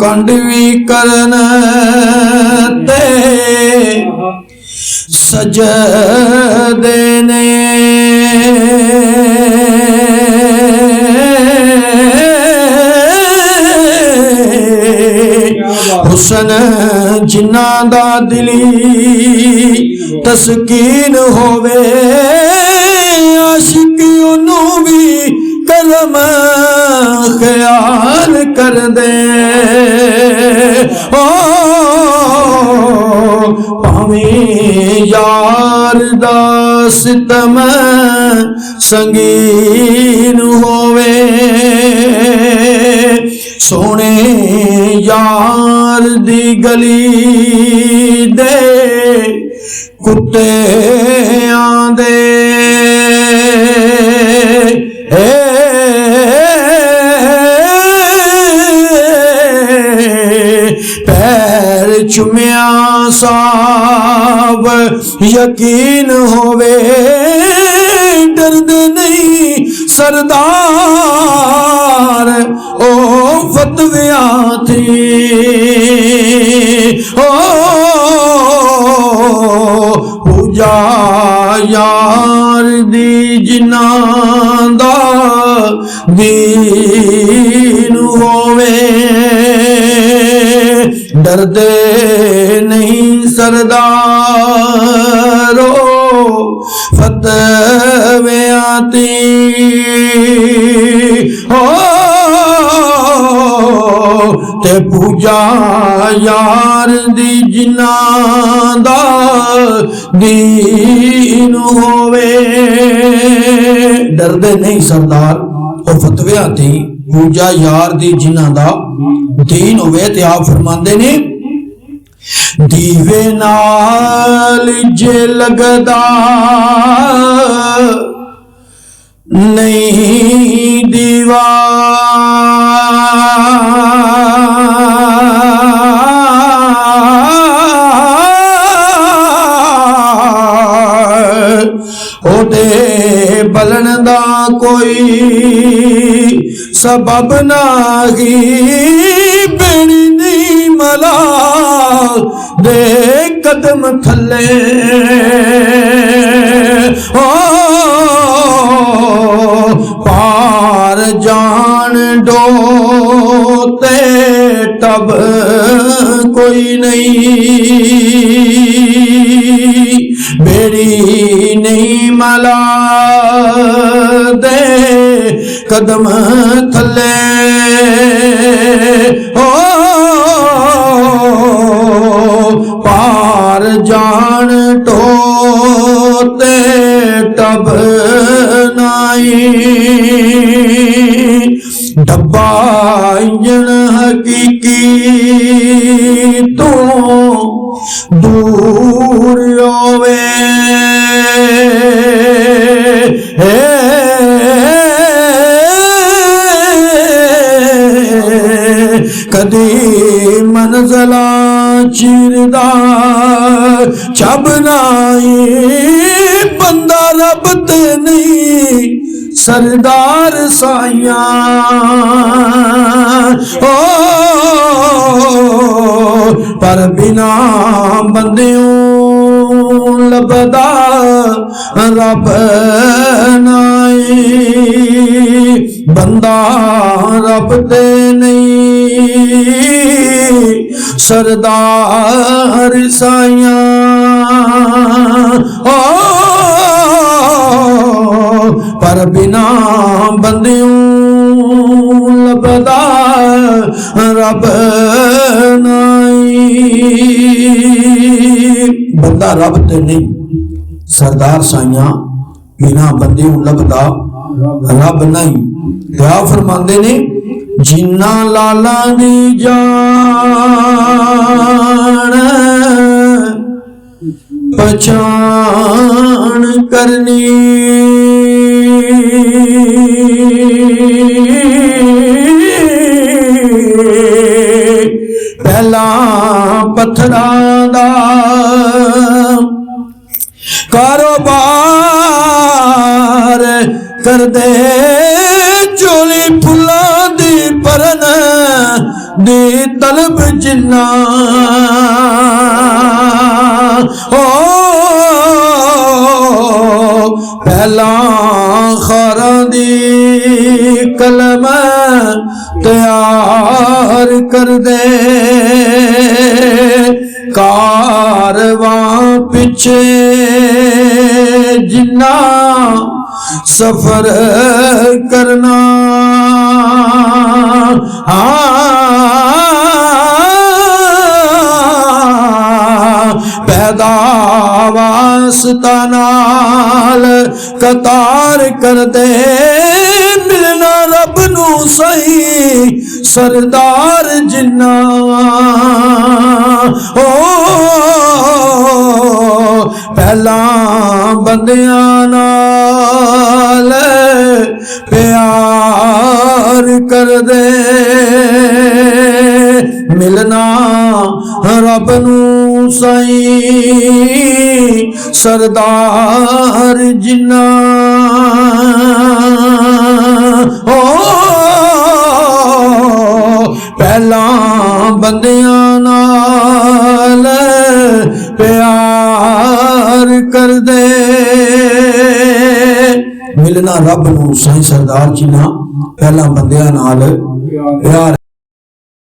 कंड भी करन ते सजदे ने हुसन जिन्ना दा दिली तस्कीन होवे आशिक ओनू भी करम ख्याल कर दे ओ भावें यार दा सितम संगीन होवे सोने यार दी गली दे कुत्ते आंदे पैर चुमिया साब यकीन होवे दर्द नहीं सरदार ओ फतविया थी ओ पूजा यार दी जिन्ना दा दीन होवे डरदे नहीं सरदारो फतविया ती हो ते पूजा यार दी जिन्ना दा दीन होवे डरदे नहीं सरदार ओ फतविया ती पूजा यार दी जिन्ना दा दीन होवे ते आप फरमांदे ने दीवे नाल जे लगदा नहीं दीवा ओदे बलन दा कोई सबब नाही बेड़ी नहीं मला दे कदम थले ओ पार जान डोते तब कोई नहीं बेड़ी नहीं मला दे कदम थले ओ पार जान टोते तब नाई डब्बा इंजन हकीकी तो दूर होवे कदी मंज़ला चिरदा चब नाई बंदा रब ते नहीं सरदार साइया ओ पर बिना बंदियों लबदा रब नाई बंदा रब ते नहीं सरदार साइया ओ पर बिना बंदियों लबदा रब नाई बंदा रब ते नहीं सरदार साइया बिना बंदियों लबदा रब नहीं क्या फरमांदे ने जिन्ना लाला दी जान पहचान करनी पहला पत्थरां दा कारोबार कर दे चोली फुल्लां दी परन दी तलब जिन्ना हो पहला खारा दी कलम तैयार कर दे कारवां पिछे जिन्ना सफर करना पैदा वास्ता नाल कतार कर दे मिलना रब नू सही सरदार जिन्ना ओ पहला बंदियां नाल प्यार कर दे मिलना रब नू सही सरदार जिन्ना ओ पहला बंदियां नाल प्यार कर दे मिलना रब नू सही सरदार जिन्ना पहला बंदियां नाल प्यार